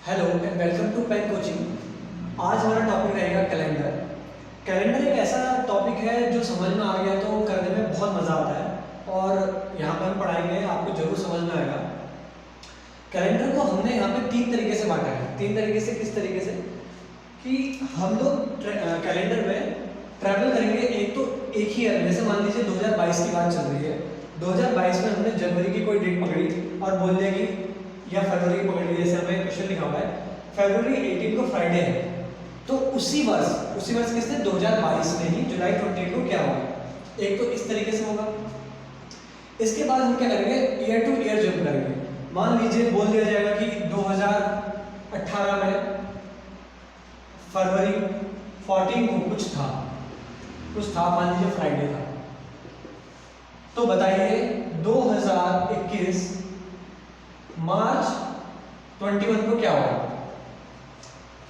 Hello and welcome to pen coaching. आज हमारा topic रहेगा कैलेंडर। कैलेंडर एक ऐसा टॉपिक है जो समझ में आ गया तो करने में बहुत मज़ा आता है और यहाँ पर हम पढ़ाएंगे, आपको जरूर समझ में आएगा। कैलेंडर को हमने यहाँ पे तीन तरीके से बांटा है। तीन तरीके से किस तरीके से कि हम लोग कैलेंडर में ट्रैवल करेंगे। एक तो एक ही ईयर, जैसे मान लीजिए 2022 की बात चल रही है। 2022 में हमने जनवरी की कोई डेट पकड़ी और बोल दिया कि या फरवरी की पकड़ ली, जैसे हमें क्वेश्चन लिखा हुआ है फरवरी 18 को फ्राइडे है, तो उसी वर्ष किसने 2022 में ही जुलाई 28 को क्या होगा। एक तो इस तरीके से होगा। इसके बाद हम क्या करेंगे, ईयर टू ईयर जंप करेंगे। मान लीजिए बोल दिया जाएगा कि 2018 में फरवरी 14 को कुछ था, मान लीजिए फ्राइडे था, तो बताइए 2021 मार्च 21 को क्या होगा।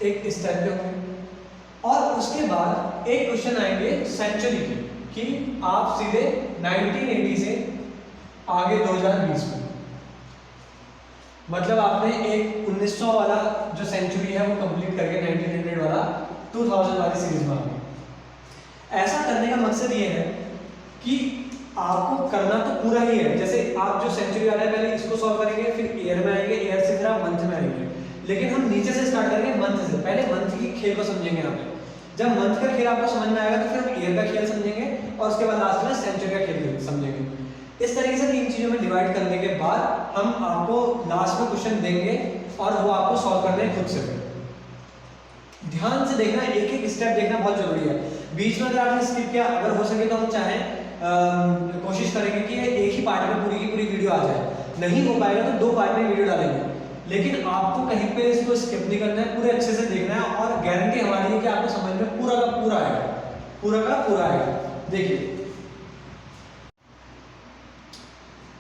एक इस टाइप के होंगे। और उसके बाद एक क्वेश्चन आएंगे सेंचुरी के कि आप सीधे 1980 से आगे 2020 में, मतलब आपने एक 1900 वाला जो सेंचुरी है वो कंप्लीट करके 1900 वाला 2000 वाली सीरीज में आ गए। ऐसा करने का मकसद ये है कि आपको करना तो पूरा ही है। जैसे आप जो सेंचुरी वाला है पहले इसको सॉल्व करेंगे, फिर ईयर में आएंगे, ईयर से फिर आप मंथ में आएंगे। लेकिन हम नीचे से स्टार्ट करेंगे, मंथ से। पहले मंथ की खेल को समझेंगे यहाँ पे। जब मंथ का खेल आपको समझ में आएगा तो फिर हम ईयर का खेल समझेंगे और उसके बाद लास्ट में सेंचुरी का खेल समझेंगे। इस तरीके से तीन चीजों में डिवाइड करने के बाद हम आपको लास्ट में क्वेश्चन देंगे और वो आपको सॉल्व करना है खुद से। फिर ध्यान से देखना, एक एक स्टेप देखना बहुत जरूरी है। बीच में अगर आपने स्किप किया, अगर हो सके तो हम चाहें कोशिश करेंगे कि एक ही पार्ट में पूरी की पूरी वीडियो आ जाए। नहीं हो पाएगा तो दो पार्ट में वीडियो डालेंगे, लेकिन आपको कहीं पे इसको स्किप नहीं करना है, पूरे अच्छे से देखना है। और गारंटी हमारी है कि आपको समझ में पूरा का पूरा आएगा, पूरा का पूरा आएगा। देखिए,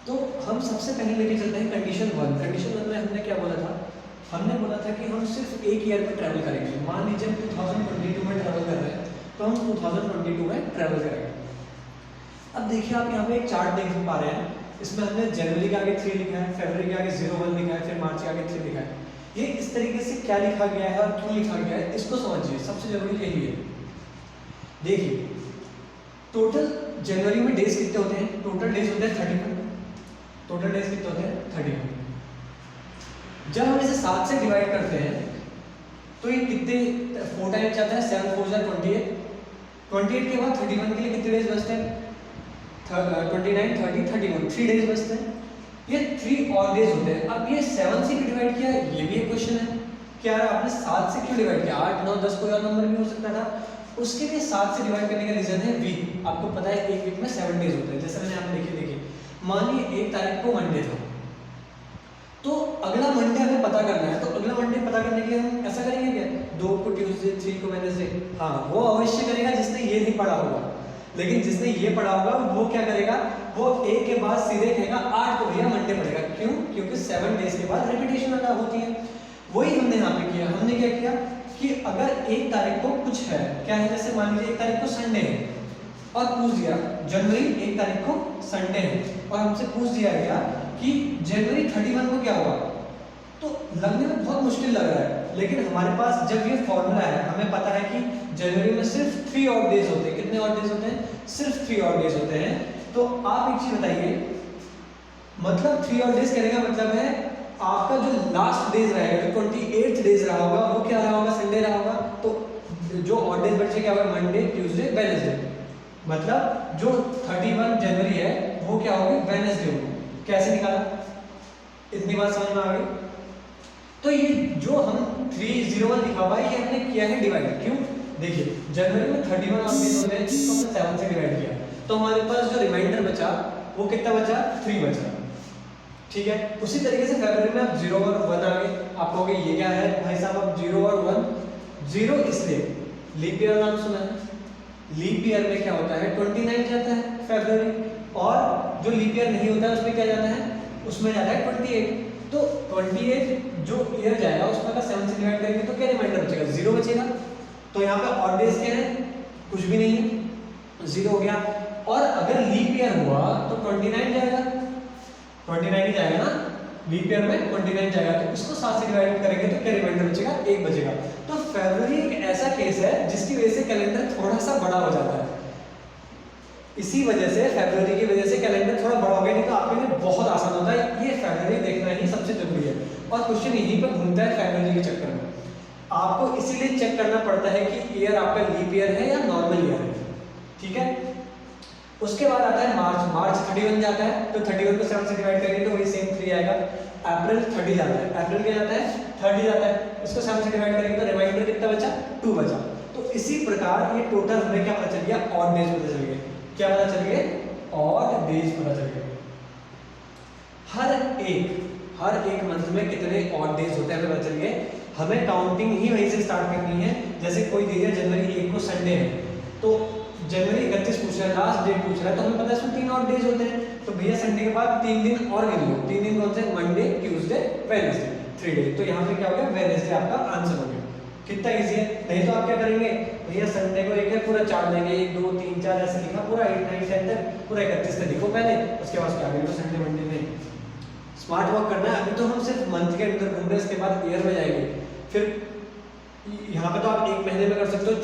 तो हम सबसे पहले लेके चलते हैं कंडीशन वन। कंडीशन वन में हमने क्या बोला था? हमने बोला था कि हम सिर्फ एक ईयर में ट्रैवल करेंगे। मान लीजिए हम 2022 में ट्रैवल कर रहे हैं, तो हम 2022 में ट्रैवल करेंगे। अब देखिए, आप यहाँ पे एक चार्ट देख पा रहे हैं। इसमें हमने जनवरी के आगे 3 लिखा है, फरवरी के आगे 01 लिखा है, फिर मार्च के आगे 3 लिखा है। ये इस तरीके से क्या लिखा गया है और क्यों लिखा गया है, इसको समझिए। सबसे जरूरी यही है। देखिए, टोटल जनवरी में डेज कितने होते हैं? टोटल डेज होते हैं 31। टोटल डेज कितने होते हैं? 31। जब हम इसे 7 से डिवाइड करते हैं तो ये कितने 4 टाइम्स जाता है? 7 4 जा 28। 28 के बाद 31 के लिए कितने डेज बचते हैं? 29 30 31, 3 डेज बचते हैं। ये 3 और डेज होते हैं। अब ये 7 से क्यों डिवाइड किया, ये भी एक क्वेश्चन है कि यार आपने 7 से क्यों डिवाइड किया? 8 9 10 कोई और नंबर भी हो सकता था। उसके लिए 7 से डिवाइड करने का रीजन है वीक। आपको पता है एक वीक में 7 डेज होते हैं। जैसे मैंने यहाँ पे देखिए, मानिए 1 तारीख को मंडे था, तो अगला मंडे हमें पता करना है। तो अगला मंडे पता करने के लिए हम ऐसा करेंगे क्या? 2 को ट्यूसडे, 3 को वेडनेसडे। हाँ, वो अवश्य करेगा जिसने ये नहीं पढ़ा होगा। लेकिन जिसने ये पढ़ा होगा वो क्या करेगा? वो एक के बाद सीधे कहेगा 8 को भैया मंडे पड़ेगा। क्यों? क्योंकि 7 डेज के बाद रिपीटेशन अदा होती है। वही हमने यहाँ पे किया। हमने क्या किया कि अगर 1 तारीख को कुछ है, क्या है, जैसे मान लीजिए 1 तारीख को संडे है और पूछ दिया जनवरी 1 तारीख को संडे है, और हमसे पूछ दिया गया कि जनवरी 31 को क्या होगा, तो लगने में बहुत मुश्किल लग रहा है। लेकिन हमारे पास जब ये फॉर्मूला है, हमें पता है कि जनवरी में सिर्फ 3 और डेज होते हैं। कितने और डेज होते हैं? सिर्फ 3 और डेज होते हैं। तो आप एक चीज बताइए, मतलब 3 और डेज कहने का मतलब है आपका जो लास्ट डेज रहेगा, जो 28th डेज रहा होगा, वो क्या रहा होगा? संडे रहा होगा। तो जो और डेज बचे क्या होगा? Monday, Tuesday, Wednesday. मतलब जो 31 जनवरी है वो क्या होगी? वेडनेसडे होगी। कैसे निकाला? इतनी बात समझ में आ गई? तो ये जो हम 301 लिखा हुआ है, ये हमने किया है डिवाइड। क्यों? देखिए, जनवरी में 31 और डेज होते हैं, जिसको हमने 7 से डिवाइड किया, तो हमारे पास जो रिमाइंडर बचा वो कितना बचा? 3 बचा। ठीक है। उसी तरीके से फरवरी में आप 0 और 1 आ गए। आप कहोगे ये क्या है भाई साहब? अब 0 और 1, 0 इसलिए लीप ईयर नाम सुना है। लीप ईयर में क्या होता है? 29 जाता है फरवरी, और जो लीप ईयर नहीं होता है उसमें क्या जाता है? उसमें जाता है 28। तो 28 जो ईयर जाएगा उसमें अगर 7 से डिवाइड करेंगे तो क्या रिमाइंडर बचेगा? 0 बचेगा। तो यहाँ पे ऑड डेज क्या है? कुछ भी नहीं है, 0 हो गया। और अगर लीप ईयर हुआ तो 29 जाएगा, 29 ही जाएगा ना। लीप ईयर में 29 जाएगा, तो इसको 7 से डिवाइड करेंगे तो क्या रिमाइंडर बचेगा, 1 बचेगा। तो फरवरी एक ऐसा केस है जिसकी वजह से कैलेंडर थोड़ा सा बड़ा हो जाता है। इसी वजह से फरवरी की वजह से कैलेंडर थोड़ा बड़ा हो गया, नहीं तो आपके लिए बहुत आसान होता है। ये फरवरी देखना ही सबसे जरूरी है और क्वेश्चन यहीं पर घूमता है फरवरी के चक्कर में। आपको इसीलिए चेक करना पड़ता है कि ईयर आपका लीप ईयर है या नॉर्मल ईयर है, ठीक है। उसके बाद आता है मार्च। मार्च 31 जाता है, तो 31 को 7 से डिवाइड करेंगे तो वही सेम 3 आएगा। अप्रैल 30 जाता है, अप्रैल क्या जाता है 30 जाता है, इसको 7 से डिवाइड करेंगे तो रिमाइंडर कितना बचा, 2 बचा। तो इसी प्रकार ये टोटल हमें क्या पता चल गया, ऑड डेज पता चल गए। क्या पता चल गए, ऑड डेज पता चल गए। हर एक मंथ में कितने ऑड डेज होते हैं हमें पता चल गए। हमें काउंटिंग ही वहीं से स्टार्ट करनी है। जैसे कोई दे दिया जनवरी 1 को संडे है, तो जनवरी 31 पूछ रहा है, लास्ट डेट पूछ रहा है, तो हमें पता है इसमें 3 और डेज होते हैं, तो भैया संडे के बाद 3 दिन और गिन लो। 3 दिन कौन से, मंडे, ट्यूसडे, वेडनेसडे, 3 डेज। तो यहाँ पे क्या हो गया, वेडनेसडे आपका आंसर हो गया। कितना इजी है। नहीं तो आप क्या करेंगे भैया, संडे को एक है पूरा 4 लेंगे, 1 2 3 4 ऐसे लिखा पूरा 8 9 10 तक, पूरा 31 तक लिखो पहले, उसके बाद क्या करेंगे संडे मंडे में। स्मार्ट वर्क करना है। अभी तो हम सिर्फ मंथ के अंदर घूम रहे हैं, इसके बाद ईयर में जाएंगे। फिर यहाँ पे तो आप 1 महीने में कर सकते हो,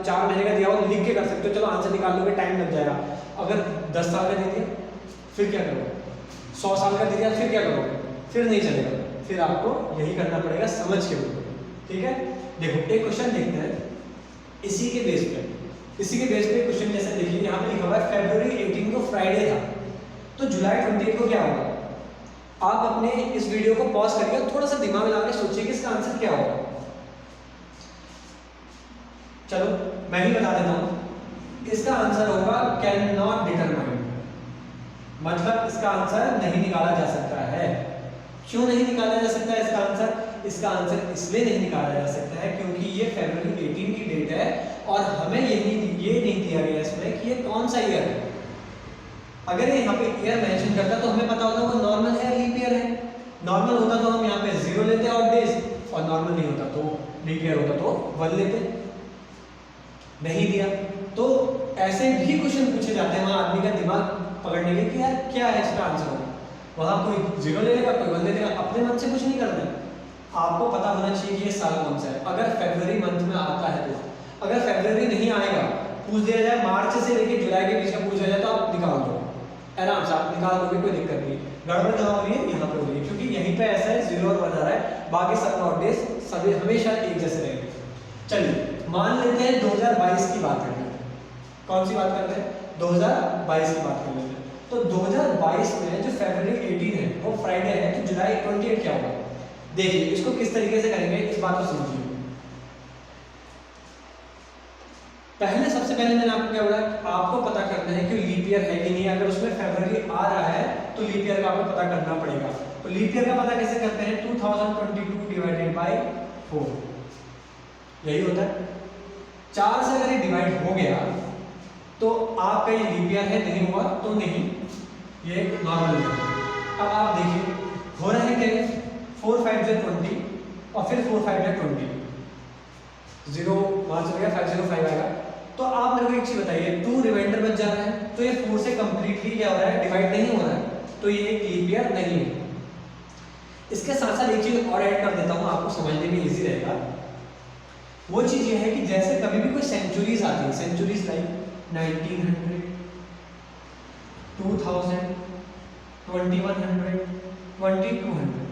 4 महीने का दिया हो लिख के कर सकते हो, चलो आंसर निकाल लोगे, टाइम लग जाएगा। अगर 10 साल का दे दिया फिर क्या करोगे, 100 साल का दे दिया फिर क्या करोगे, फिर नहीं चलेगा। फिर आपको यही करना पड़ेगा समझ के ऊपर, ठीक है। देखो एक क्वेश्चन देखते हैं इसी के बेस पे क्वेश्चन जैसे देखिए यहाँ पे लिखा हुआ है फरवरी 18 को फ्राइडे था, तो जुलाई 28 को क्या होगा। आप अपने इस वीडियो को पॉज करिए, थोड़ा सा दिमाग लगा के सोचिए कि इसका आंसर क्या होगा। चलो मैं ही बता देता हूं, इसका आंसर होगा कैन नॉट डिटरमाइन, मतलब इसका आंसर नहीं निकाला जा सकता है। क्यों नहीं निकाला जा सकता है इसका आंसर? इसका आंसर इसलिए नहीं निकाला जा सकता है क्योंकि ये फरवरी 18 की डेट है और हमें ये नहीं दिया गया इसमें कि ये कौन सा ईयर है। अगर ये यहाँ पे ईयर मेंशन करता तो हमें पता होता वो नॉर्मल है, लीप ईयर है। नॉर्मल होता तो हम यहाँ पे 0 लेते और डेज, और नॉर्मल नहीं होता तो लीप ईयर होता तो 1 लेते। नहीं दिया तो ऐसे भी क्वेश्चन पूछे जाते हैं वहां आदमी का दिमाग पकड़ने के कि यार क्या है इसका आंसर होगा। वहां कोई 0 ले लेगा, कोई 1 ले लेगा, अपने मन से कुछ नहीं करना है। आपको पता होना चाहिए कि ये साल कौन सा है। अगर फरवरी मंथ में आता है तो, अगर फरवरी नहीं आएगा, पूछ दिया जाए मार्च से लेके जुलाई के बीच का पूछ दिया जाए तो आप निकाल दो आराम से, आप निकाल दोगे, कोई दिक्कत नहीं। गड़बड़ कहाँ हो रही है, यहाँ पे हो रही है, क्योंकि यहीं पे ऐसा है 0 और 1 आ रहा है, बाकी सब ऑड डेज सभी हमेशा एक जैसे रहेंगे। चलिए मान लेते हैं 2022 की बात करते हैं। कौन सी बात करते हैं? 2022 की बात कर लेते हैं। तो 2022 में जो फरवरी 18 है वो फ्राइडे है, तो जुलाई 28 क्या होगा? देखिए इसको किस तरीके से करेंगे, इस बात को समझिए। पहले सबसे पहले मैंने आपको क्या बोला, आपको पता करना है कि लीप ईयर है कि नहीं। अगर उसमें फरवरी आ रहा है तो लीप ईयर का आपको पता करना पड़ेगा। तो लीप ईयर का पता कैसे करते हैं? 2022 डिवाइडेड बाय 4, यही होता है। 4 से अगर ये डिवाइड हो गया तो आपका ये लीप ईयर है, नहीं हुआ तो नहीं, ये नॉर्मल है। अब आप देखिए हो रहा है क्या, 4 5 जो 20 और फिर 4 5 जो 20, 0 वहां चल गया, 505 आएगा। तो आप मेरे को एक चीज बताइए, 2 रिमाइंडर बच जा रहा है तो ये 4 से कंप्लीटली क्या हो रहा है, डिवाइड नहीं हो रहा है, तो ये एक लीप ईयर नहीं है। इसके साथ साथ एक चीज और ऐड कर देता हूं, आपको समझने में इजी रहेगा। वो चीज ये है कि जैसे कभी भी कोई सेंचुरीज आती है, सेंचुरीज लाइक 1900, 2000, 2100, 2200,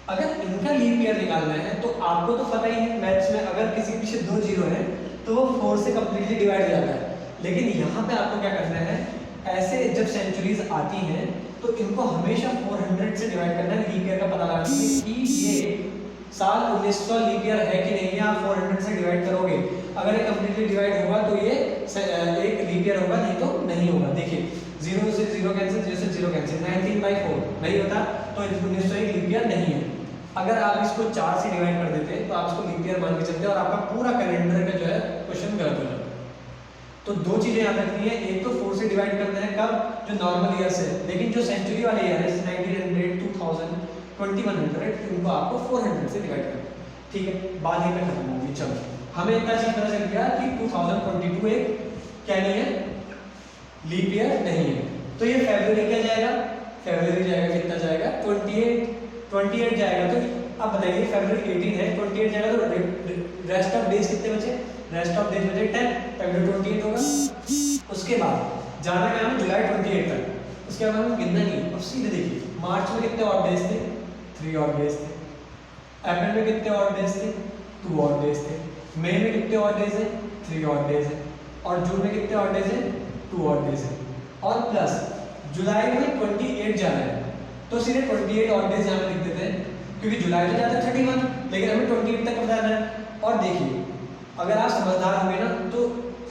अगर इनका लीप ईयर निकालना है तो आपको तो पता ही है मैथ्स में, अगर किसी के पीछे 2 जीरो है तो वो 4 से कंप्लीटली डिवाइड हो जाता है। लेकिन यहाँ पे आपको क्या करना है, ऐसे जब सेंचुरीज आती हैं तो इनको हमेशा 400 से डिवाइड करना है, लीप ईयर का पता लगाना है कि ये साल 1900 लीप ईयर है कि नहीं, आप 400 से डिवाइड करोगे। अगर ये कंप्लीटली डिवाइड होगा तो ये एक लीप ईयर होगा, नहीं तो नहीं होगा। देखिए 0 से 0 कैंसिल, 0 से 0 कैंसिल, 19/4 नहीं होता तो 1900 एक लीप ईयर नहीं है। अगर आप इसको 4 से डिवाइड कर देते तो आप इसको लीप ईयर मान के चलते और आपका पूरा कैलेंडर का जो है क्वेश्चन गलत हो जाता। तो 2 चीजें याद रखनी है, एक तो 4 से डिवाइड करना है कब, जो नॉर्मल ईयर से, लेकिन जो सेंचुरी वाले ईयर है 1900, 2000, 2100, इनको आपको 400 से डिवाइड करना है। ठीक है, बात यहीं पे खत्म होगी। चलो हमें इतना चीज पता चल गया कि 2022 एक क्या नहीं है, लीप ईयर नहीं है। तो ये फरवरी क्या जाएगा, फरवरी जाएगा, कितना जाएगा 28। 28 जाएगा तो अब बताइए फरवरी 18 है, 28 जाएगा तो रेस्ट ऑफ डेज कितने बचे? रेस्ट ऑफ डेज बचे 10, फरवरी 28 होगा। उसके बाद जाना कहाँ है? जुलाई 28 तक। उसके बाद हमें गिनना नहीं है। अब सीधे देखिए मार्च में कितने ऑड डेज थे? 3 ऑड डेज थे। अप्रैल में कितने ऑड डेज थे? 2 ऑड डेज थे। मई में कितने ऑड डेज है? 3 ऑड डेज है। और जून में कितने ऑड डेज है? 2 ऑड डेज है। और प्लस जुलाई में 28 जाना है तो सीधे 28 ऑड डेज यहाँ पे लिख देते हैं, क्योंकि जुलाई तो जाता है 31, लेकिन हमें 28 तक बताना है। और देखिए अगर आप समझदार होंगे ना तो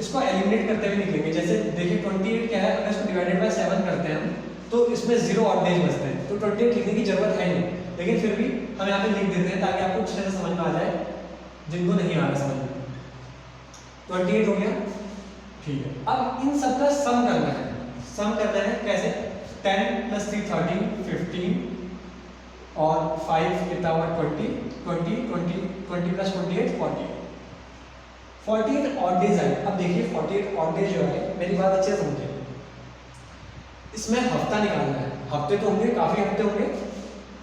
इसको एलिमिनेट करते हुए निकलेंगे। जैसे देखिए 28 क्या है, अगर इसको डिवाइडेड बाय 7 करते हैं हम तो इसमें 0 ऑड डेज बचते हैं, तो 28 लिखने की जरूरत है नहीं, लेकिन फिर भी हम यहाँ पे लिख देते हैं ताकि आपको अच्छे से समझ में आ जाए जिनको नहीं आ रहा समझ में। 28 हो गया, ठीक है। अब इन सब का सम करना है। सम करना है कैसे? 10 + 3 13 15 और 5 कितना हुआ 20 20 20 20 + 28 48 48 ऑड डेज आए। अब देखिए 48 ऑड डेज जो है, मेरी बात अच्छे से समझिए, इसमें हफ्ता निकालना है। हफ्ते तो होंगे, काफी हफ्ते होंगे,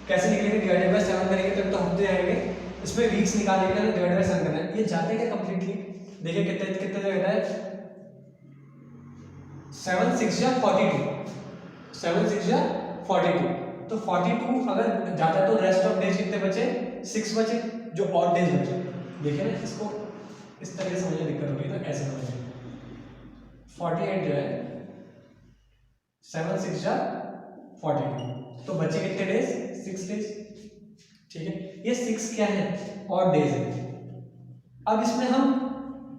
कैसे निकलेंगे? डिवाइडेड बाय 7 करेंगे तब तो हफ्ते आएंगे। इसमें वीक्स निकालेंगे ना, डिवाइडेड बाय 7 करना है। ये जाते क्या कंप्लीटली? देखिए कितने कितने जगह है? 7 6 या 42, 7 6 या 42, तो 42 अगर जाता है तो रेस्ट ऑफ डेज कितने बचे? 6 बचे, जो ऑड डेज बचे। देखिए ना, इसको इस तरह से समझने दिक्कत होगी तो कैसे समझेंगे? 48 जो है 7 6 या 42, तो बचे कितने डेज? 6 डेज, ठीक है। ये 6 क्या है? ऑड डेज है। अब इसमें हम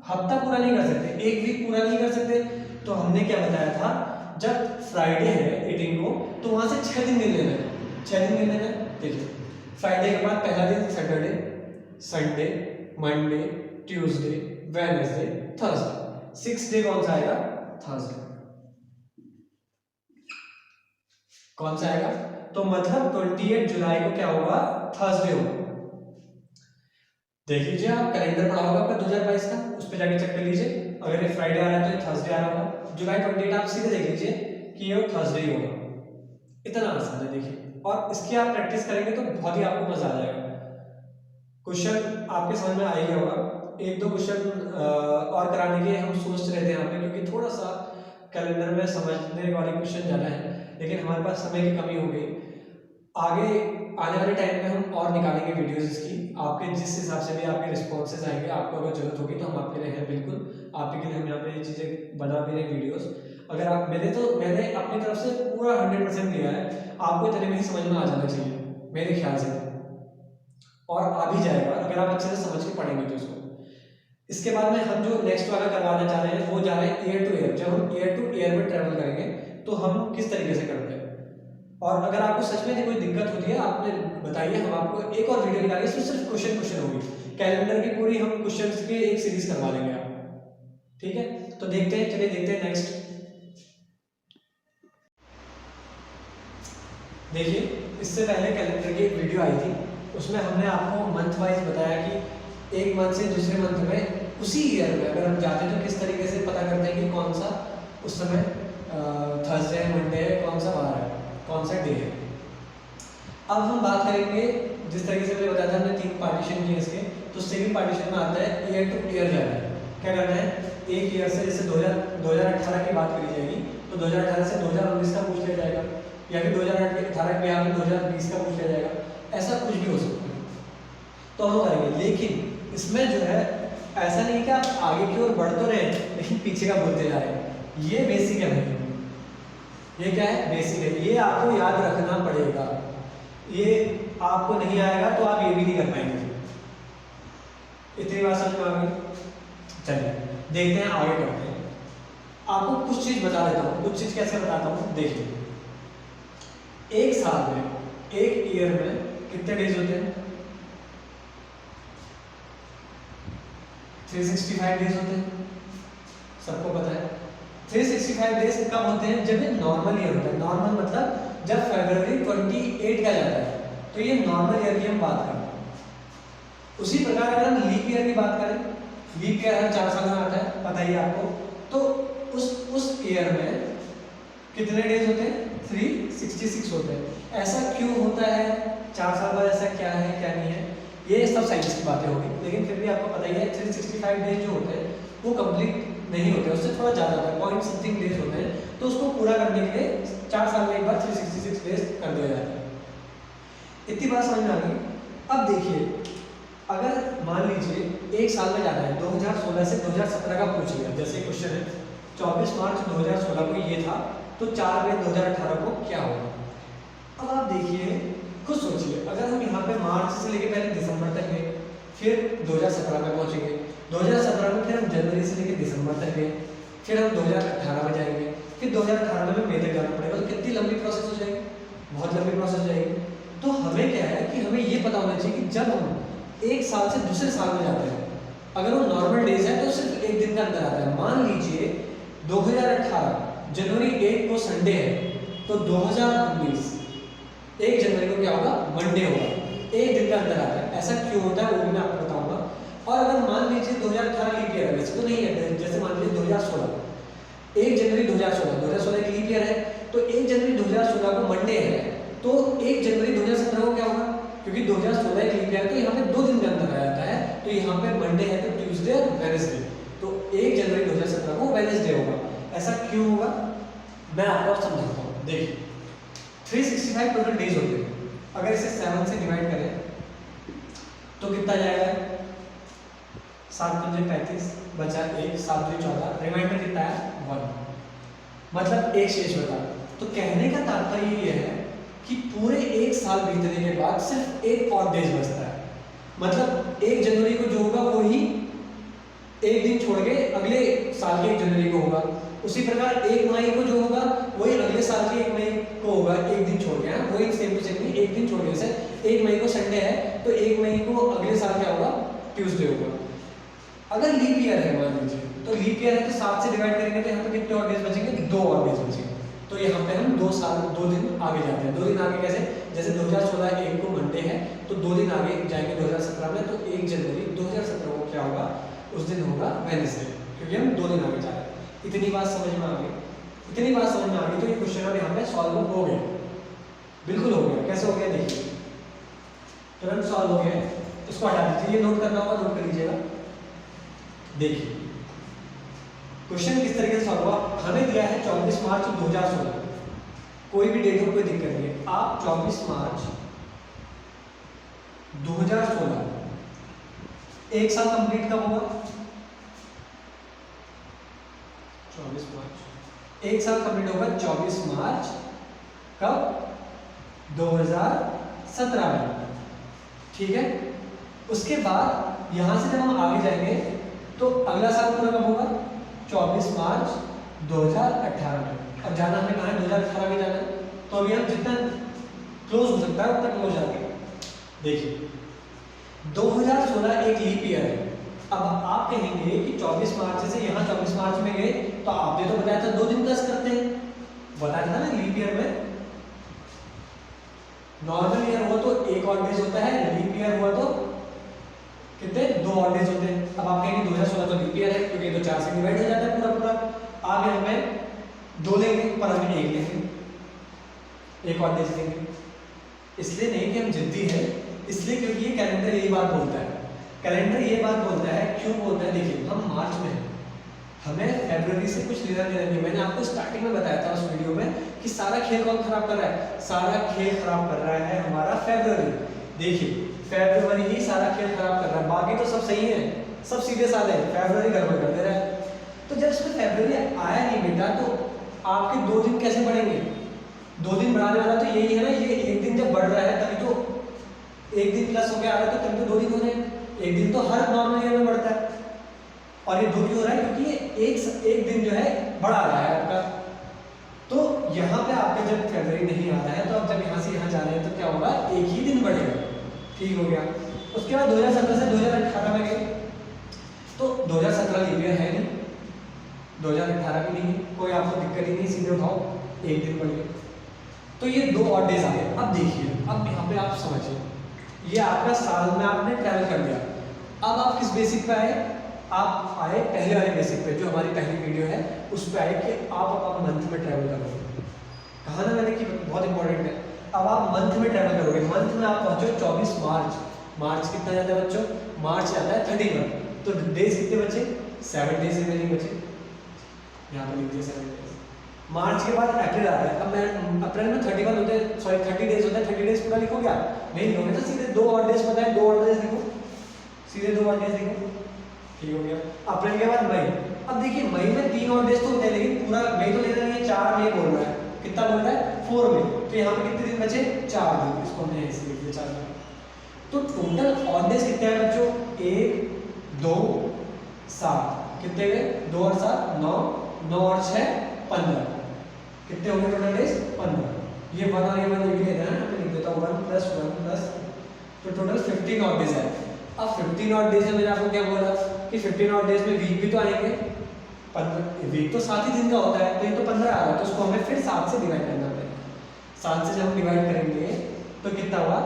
हफ्ता पूरा नहीं कर सकते, एक वीक पूरा नहीं कर सकते, तो हमने क्या बताया था, जब फ्राइडे है 18 को तो वहां से 6 दिन गिन लेना है। 6 दिन गिन लेना है। देखिए फ्राइडे के बाद पहला दिन Saturday, Sunday, Monday, Tuesday, Wednesday, Thursday. 6 day कौन सा आएगा? थर्सडे। कौन सा आएगा? तो मतलब 28 जुलाई को क्या होगा? थर्सडे होगा। देख लीजिए, आप कैलेंडर पढ़ा होगा आपका 2022 का, उस पर जाके चेक कर लीजिए। अगर ये फ्राइडे आ रहा है तो ये थर्सडे आ रहा होगा। जुलाई 28 आप सीधे देख लीजिए कि ये थर्सडे ही होगा। इतना आसान है, देखिए। और इसकी आप प्रैक्टिस करेंगे तो बहुत ही आपको मजा आ जाएगा। क्वेश्चन आपके समझ में आ ही गया होगा। एक दो क्वेश्चन और कराने के हम सोच रहे थे यहाँ पे, क्योंकि थोड़ा सा कैलेंडर में समझने वाले क्वेश्चन ज़्यादा है, लेकिन हमारे पास समय की कमी हो गई। आगे आने वाले टाइम में हम और निकालेंगे वीडियोस इसकी, आपके जिस हिसाब से भी आपके रिस्पॉन्सेज आएंगे, आपको अगर जरूरत होगी तो हम आपके लिए हैं बिल्कुल। आपके लिए हम यहाँ पे ये चीज़ें बना भी रहे वीडियोस। अगर आप मैंने अपनी तरफ से पूरा 100% दिया है, आपको इतने में ही समझ में आ जाना चाहिए मेरे ख्याल से, और आ भी जाएगा अगर आप अच्छे से समझ के पढ़ेंगे तो इसको। इसके बाद में हम जो नेक्स्ट वाला करवाना चाह रहे हैं वो जा रहे हैं एयर टू एयर। जब हम एयर टू एयर में ट्रेवल करेंगे तो हम किस तरीके से करते हैं, और अगर आपको सच में कोई दिक्कत होती है आपने बताइए, हम आपको एक और वीडियो निकालेंगे, इसमें सिर्फ क्वेश्चन होगी। कैलेंडर की पूरी हम क्वेश्चंस की एक सीरीज करवा लेंगे आप, ठीक है। तो देखते हैं, चलिए देखते हैं नेक्स्ट। देखिए इससे पहले कैलेंडर की एक वीडियो आई थी, उसमें हमने आपको मंथ वाइज बताया कि एक मंथ से दूसरे मंथ में उसी ईयर में अगर हम जाते हैं तो किस तरीके से पता करते हैं कि कौन सा उस समय थर्सडे है, मंडे है, कौन सा वार है, कौन सा डे है। अब हम बात करेंगे, जिस तरीके से मैंने बताया था हमने 3 पार्टीशन किए इसके, तो सेकंड पार्टीशन में आता है ईयर टू ईयर जाना है। क्या करना है? एक ईयर से, जैसे 2018 की बात करी जाएगी तो 2018 से 2019 का पूछ लिया जाएगा, या फिर 2018 के यहाँ 2020 का पूछ लिया जाएगा, ऐसा कुछ भी हो सकता है तो हम करेंगे। लेकिन इसमें जो है ऐसा नहीं कि आप आगे की ओर बढ़ तो रहे लेकिन पीछे का बोलते जा रहे हैं। ये बेसिक है भाई, ये क्या है? बेसिक है। ये आपको याद रखना पड़ेगा, ये आपको नहीं आएगा तो आप ये भी नहीं कर पाएंगे। इतनी बात समझ में आ गई? चलिए देखते हैं, आगे करते हैं। आपको कुछ चीज बता देता हूँ। कुछ चीज कैसे बताता हूँ, देखिए। एक साल में, एक ईयर में कितने डेज होते हैं? 365 डेज होते हैं, सबको पता है। 365 डेज कब होते हैं? जब ये नॉर्मल ईयर होता है। नॉर्मल मतलब जब फरवरी 28 का जाता है तो ये नॉर्मल ईयर की हम बात करते हैं। उसी प्रकार अगर हम लीप ईयर की बात करें, लीप ईयर हर 4 साल में आता है, पता ही आपको, तो उस ईयर में कितने डेज होते हैं? 366 होते हैं। ऐसा क्यों होता है? 4 साल बाद ऐसा क्या है क्या नहीं है, ये सब साइंस की बातें होगी, लेकिन फिर भी आपको पता ही है 365 डेज जो होते हैं वो कंप्लीट नहीं होते, उससे थोड़ा ज़्यादा होता है, पॉइंट समथिंग डेज होते हैं, तो उसको पूरा करने के लिए 4 साल में एक बार 366 डेज कर दिया जाता है। इतनी बात समझ में आ गई। अब देखिए, अगर मान लीजिए एक साल में जाना है, 2016 से 2017 का पूछ लिया, जैसे क्वेश्चन है 24 मार्च 2016 को ये था, तो 4 मई 2018 को क्या होगा। अब आप देखिए, खुद सोचिए, अगर हम यहाँ पे मार्च से लेके पहले दिसंबर तक गए, फिर 2017 में पहुँचेंगे, 2017 में फिर हम जनवरी से लेके दिसंबर तक गए, फिर हम 2018 में जाएंगे, फिर 2018 में मई तक जाना पड़ेगा, तो कितनी लंबी प्रोसेस हो जाएगी, बहुत लंबी प्रोसेस हो जाएगी। तो हमें क्या है कि हमें ये पता होना चाहिए कि जब हम एक साल से दूसरे साल में जाते हैं, अगर वो नॉर्मल डेज है तो सिर्फ एक दिन का अंतर आता है। मान लीजिए 2018 जनवरी 1 को संडे है, तो 2019 1 जनवरी को क्या होगा? मंडे होगा, एक दिन का अंतर आता है। ऐसा क्यों होता है वो भी मैं आपको बताऊंगा। और अगर मान लीजिए 2018 लीप ईयर है, वैसे तो नहीं है, जैसे मान लीजिए 2016 1 जनवरी 2016 एक लीप ईयर है, तो 1 जनवरी 2016 को मंडे है, तो 1 जनवरी 2017 को क्या होगा? क्योंकि 2016 एक लीप ईयर है, तो यहाँ पे 2 दिन का अंतर आ जाता है, तो यहाँ पे मंडे है तो ट्यूसडे और वेडनेसडे, तो 1 जनवरी 2017 को वेडनेसडे होगा। ऐसा क्यों होगा मैं आपको समझाता हूँ। देखिए 365 टोटल डेज होते हैं, अगर इसे 7 से डिवाइड करें तो कितना जाएगा? 7 पंजे 35, बचा 1, 7 दूनी 14, रिमाइंडर कितना है? 1, मतलब एक शेष बचा। तो कहने का तात्पर्य ये है कि पूरे एक साल बीतने के बाद सिर्फ एक और डेज बचता है, मतलब 1 जनवरी को जो होगा वो ही एक दिन छोड़ के अगले साल के 1 जनवरी को होगा। उसी प्रकार 1 मई को जो होगा वही अगले साल के 1 मई को होगा, एक दिन छोड़ के, वही सेम टू सेम एक दिन छोड़ के। जैसे 1 मई को संडे है तो 1 मई को अगले साल क्या होगा? ट्यूसडे होगा। अगर लीप ईयर है मान लीजिए, तो लीप ईयर है तो 7 से डिवाइड करेंगे तो यहाँ पे कितने और डेज बचेंगे? 2 और डेज बचेंगे। तो यहाँ पे हम 2 दिन आगे जाते हैं। 2 दिन आगे कैसे? जैसे 2016 1 को मंडे है, तो 2 दिन आगे जाएंगे 2017 में, तो 1 जनवरी 2017 को क्या होगा? उस दिन होगा वेडनेसडे, क्योंकि हम 2 दिन आगे जा रहे हैं। इतनी बात समझ में आ गई? इतनी बात समझ में आ गई तो ये क्वेश्चन अब यहाँ पे सॉल्व हो गया, बिल्कुल हो गया। कैसे हो गया देखिए, तुरंत सॉल्व हो गया। इसको हटा दीजिए, ये नोट करना होगा, नोट कर लीजिएगा। देखिए क्वेश्चन किस तरीके से सॉल्व हुआ। हमें दिया है 24 मार्च 2016, कोई भी डेट हो कोई दिक्कत नहीं है। आप 24 मार्च 2016 एक साल कंप्लीट कब होगा? 24 मार्च एक साल कंप्लीट होगा 24 मार्च कब? 2017 में, ठीक है। उसके बाद यहां से जब हम आगे जाएंगे तो अगला साल पूरा कब होगा? 24 मार्च 2018 में। अब जाना हमें कहाँ है? 2018 में जाना है, तो अभी हम जितना क्लोज हो सकता है उतना क्लोज जाएंगे। देखिए 2016 एक लीप ईयर है। अब आप कहेंगे कि 24 मार्च से यहाँ 24 मार्च में गए, तो आपने तो बताया था 2 दिन प्लस करते हैं, बताया था ना। लीप ईयर में नॉर्मल ईयर हुआ तो एक और डेज होता है, लीप ईयर हुआ तो कितने? 2 और डेज होते हैं। अब आप कहेंगे 2016 तो लीप ईयर है, क्योंकि तो 4 से डिवाइड हो जाता है पूरा पूरा। आप यहाँ पे 2 लेंगे पर हम 1 लेंगे, एक और डेज लेंगे। इसलिए नहीं कि हम जिद्दी हैं, इसलिए क्योंकि ये कैलेंडर यही बात बोलता है। कैलेंडर ये बात बोलता है, क्यों बोलता है? देखिए हम मार्च में हैं, हमें फरवरी से कुछ लेना देना नहीं। मैंने आपको स्टार्टिंग में बताया था उस वीडियो में कि सारा खेल कौन खराब कर रहा है? सारा खेल खराब कर रहा है हमारा फरवरी। देखिए फरवरी ही सारा खेल खराब कर रहा है, बाकी तो सब सही है, सब सीधे साधे हैं, फरवरी गड़बड़ कर दे रहा है। तो जब इसमें फरवरी आया नहीं बेटा, तो आपके 2 दिन कैसे बढ़ेंगे? 2 दिन बढ़ाने वाला तो यही है ना, ये एक दिन जब बढ़ रहा है तभी तो 1 दिन प्लस हो गया आ रहा है, तो तभी तो 2 दिन हो रहे हैं। 1 दिन तो हर नॉर्मल ईयर में बढ़ता है, और ये 2 क्यों हो रहा है? क्योंकि ये एक दिन जो है बढ़ा रहा है आपका। तो यहाँ पे आपका जब फरवरी नहीं आ रहा है, तो आप जब यहाँ से यहाँ जा रहे हैं तो क्या होगा? एक ही दिन बढ़ेगा, ठीक हो गया। उसके बाद 2017 से 2018 में गए, तो 2017 लीप ईयर है नहीं, 2018 भी नहीं है, कोई आपको दिक्कत ही नहीं, सीधे उठाओ 1 दिन बढ़ गया। तो ये 2 और डेज आ गए। अब देखिए, अब यहाँ पे आप समझिए, ये आपका साल में आपने ट्रैवल कर लिया। अब आप किस बेसिक पे आए? आप आए पहले वाले बेसिक पे, जो हमारी पहली वीडियो है उस पे आए कि आप मंथ में ट्रैवल करोगे। कहा ना मैंने कि बहुत इंपॉर्टेंट है। अब आप मंथ में ट्रैवल करोगे, मंथ में आप पहुंचो 24 मार्च। मार्च कितना जाता है बच्चों? मार्च जाता है 31, तो डेज कितने बचे? 7 डेज रिमेनिंग बचे, यहाँ पे लिख दिया 7 डेज। मार्च के बाद अप्रैल आता है। अब मैं अप्रैल में 31 होते हैं, सॉरी 30 डेज होता है। 30 डेज पूरा लिखोगे आप? नहीं लिखोगे, तो सीधे 2 और डेज पता है, 2 और डेज लिखो, सीधे 2 और डेज लिखो, ठीक हो गया। अप्रैल के बाद मई। अब देखिए मई में 3 और डेज तो होते हैं, लेकिन पूरा मई तो लेना नहीं है, 4 मई बोल रहा है। कितना बोल रहा है? 4 मई। तो यहाँ पे कितने दिन बचे? 4 दिन। इसको हमने ऐसे लिख दिया 4 दिन। तो टोटल ऑड डेज कितने हैं बच्चों? 1 2 7, कितने गए? 2 और 7 9, 9 और 6 15, कितने हो गए टोटल डेज? 15। ये 1 और ये 1 ये भी लेना है, मैं लिख देता हूँ 1 + 1 +, तो टोटल 15 ऑड डेज है। अब 15 ऑड डेज में मैंने आपको क्या बोला कि 15 ऑड डेज में वीक भी तो आएंगे। 15 वीक तो 7 ही दिन का होता है, तो ये तो 15 आ रहा है, तो उसको हमें फिर 7 से डिवाइड करना पड़ेगा। 7 से जब हम डिवाइड करेंगे तो कितना हुआ?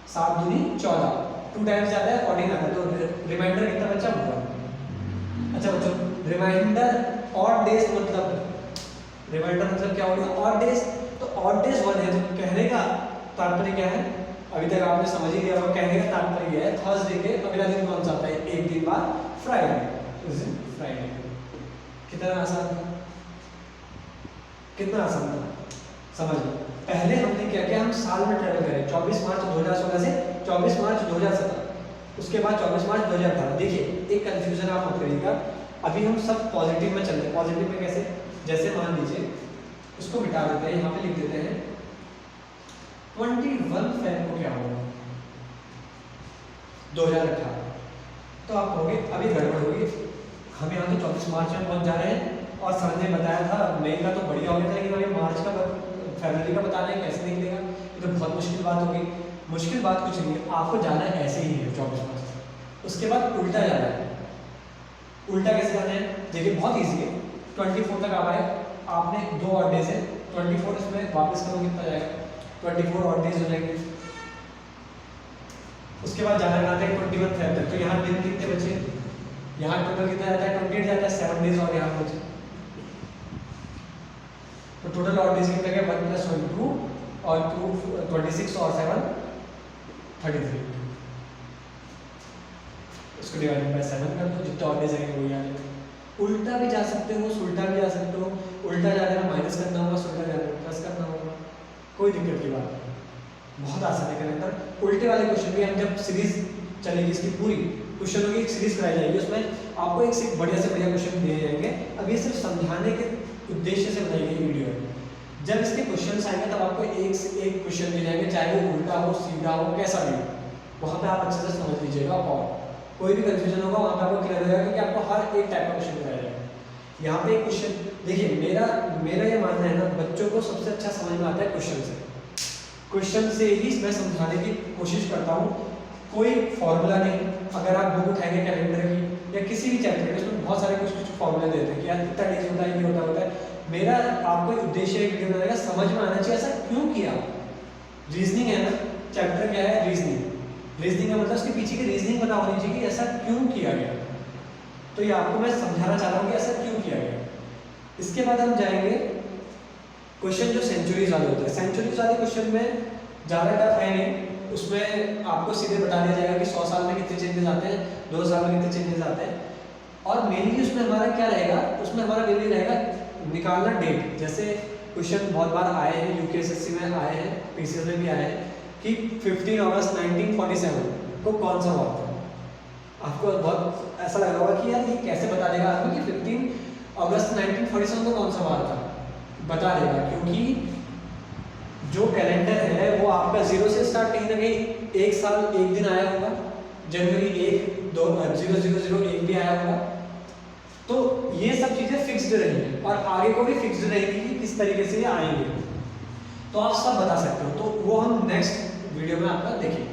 7 दूनी 14, 2 टाइम्स जाता है 14 आता है, तो रिमाइंडर कितना बचा? 1। अच्छा बच्चों, रिमाइंडर ऑड डेज मतलब रिमाइंडर मतलब क्या हो गया? Odd days. तो ऑड डेज 1 है, तो कहने का तात्पर्य क्या है? अभी तक आपने समझ ही लिया होगा। कहने का तात्पर्य है थर्सडे के अगला दिन कौन सा आता है? एक दिन बाद फ्राइडे, उस दिन फ्राइडे। कितना आसान था, कितना आसान था, समझ लो। पहले हमने क्या किया? हम साल में ट्रेवल करें, 24 मार्च 2016 से 24 मार्च 2017, उसके बाद 24 मार्च 2018। देखिए एक कंफ्यूजन आप मत करिएगा, अभी हम सब पॉजिटिव में चल रहे हैं। पॉजिटिव में कैसे? जैसे मान लीजिए उसको मिटा देते हैं, यहाँ पे लिख देते हैं 21 फेब को क्या होगा? 2018। तो आप कहोगे अभी गड़बड़ होगी, हम यहाँ तो 24 मार्च में पहुँच जा रहे हैं, और सर ने बताया था मई का तो बढ़िया हो गया था, लेकिन अभी मार्च का फरवरी का बता रहे हैं, कैसे निकलेगा? ये तो बहुत मुश्किल बात होगी। मुश्किल बात कुछ नहीं है, आपको जाना है ऐसे ही है 24 मार्च। उसके बाद उल्टा जाना है। उल्टा कैसे जाना है? देखिए बहुत ईजी है। 24 तक आप आए, आपने 2 और डेज है, 24 इसमें वापस करो कितना जाएगा? 24 और डेज हो जाएंगे। उसके बाद जाना कहाँ तक? 21 फेब तक। तो यहाँ दिन कितने बचे? यहाँ टोटल कितना जाता है? 28 जाता है, 7 डेज और यहाँ बचे। तो टोटल और डेज कितने गए? 1 + 1 2 और 2 26 और 7 33। इसको डिवाइडेड बाय 7 कर दो, जितना और डेज आएंगे वही आ जाएगा। उल्टा भी जा सकते हो, उल्टा भी जा सकते हो। उल्टा जाने में माइनस करना होगा, उल्टा जाने में प्लस करना होगा, कोई दिक्कत की बात नहीं, बहुत आसान है करेक्टर। उल्टे वाले क्वेश्चन भी हम जब सीरीज चलेगी इसकी पूरी क्वेश्चनों की एक सीरीज कराई जाएगी, उसमें आपको एक से बढ़िया क्वेश्चन दिए जाएंगे। अब ये सिर्फ समझाने के उद्देश्य से बनाई गई वीडियो है। जब इसके क्वेश्चन आएंगे तब आपको एक से एक क्वेश्चन मिल जाएंगे, चाहे वो उल्टा हो, सीधा हो, कैसा भी हो, वहाँ पे आप अच्छे से समझ लीजिएगा और कोई भी कंफ्यूजन होगा वहाँ पे आपको क्लियर हो जाएगा, क्योंकि आपको हर एक टाइप का क्वेश्चन कराया जाएगा। यहाँ पे एक क्वेश्चन देखिए, मेरा ये मानना है ना, बच्चों को सबसे अच्छा समझ में आता है क्वेश्चन से। क्वेश्चन से ही मैं समझाने की कोशिश करता हूँ, कोई फॉर्मूला नहीं। अगर आप बुक उठाएंगे कैलेंडर की या किसी भी चैप्टर के, उसमें बहुत सारे कुछ फॉर्मूले देते हैं कि यार इतना डेज होता है, ये होता है। मेरा आपको उद्देश्य वीडियो बनाएगा, समझ में आना चाहिए ऐसा क्यों किया। रीजनिंग है ना, चैप्टर क्या है? रीजनिंग। रीजनिंग का मतलब उसके पीछे की रीजनिंग पता होनी चाहिए कि ऐसा क्यों किया गया। तो ये आपको मैं समझाना चाह रहा हूँ कि ऐसा क्यों किया गया। इसके बाद हम जाएंगे क्वेश्चन जो सेंचुरीज वाले होते हैं। सेंचुरीज वाले क्वेश्चन में ज़्यादा टफ है नहीं, उसमें आपको सीधे बता दिया जाएगा कि 100 साल में कितने चेंजेस आते हैं, 2 साल में कितने चेंजेस आते हैं। और मेनली उसमें हमारा क्या रहेगा? उसमें हमारा मेनली रहेगा निकालना डेट। जैसे क्वेश्चन बहुत बार आए हैं, यूकेएसएससी में आए हैं, पीसीएस में भी आए हैं कि 15 अगस्त 1947 को कौन सा हुआ था। आपको बहुत ऐसा लग रहा होगा कि यार ये कैसे बता देगा आपको कि 15 अगस्त 1947 को कौन सा वार था। बता देगा, क्योंकि जो कैलेंडर है वो आपका 0 से स्टार्ट, कहीं ना कहीं एक साल एक दिन आया होगा, जनवरी 1 2 0001 भी आया होगा। तो ये सब चीज़ें फिक्स्ड रहेंगी और आगे को भी फिक्स्ड रहेगी कि किस तरीके से ये आएंगे, तो आप सब बता सकते हो। तो वो हम नेक्स्ट वीडियो में आपका देखेंगे।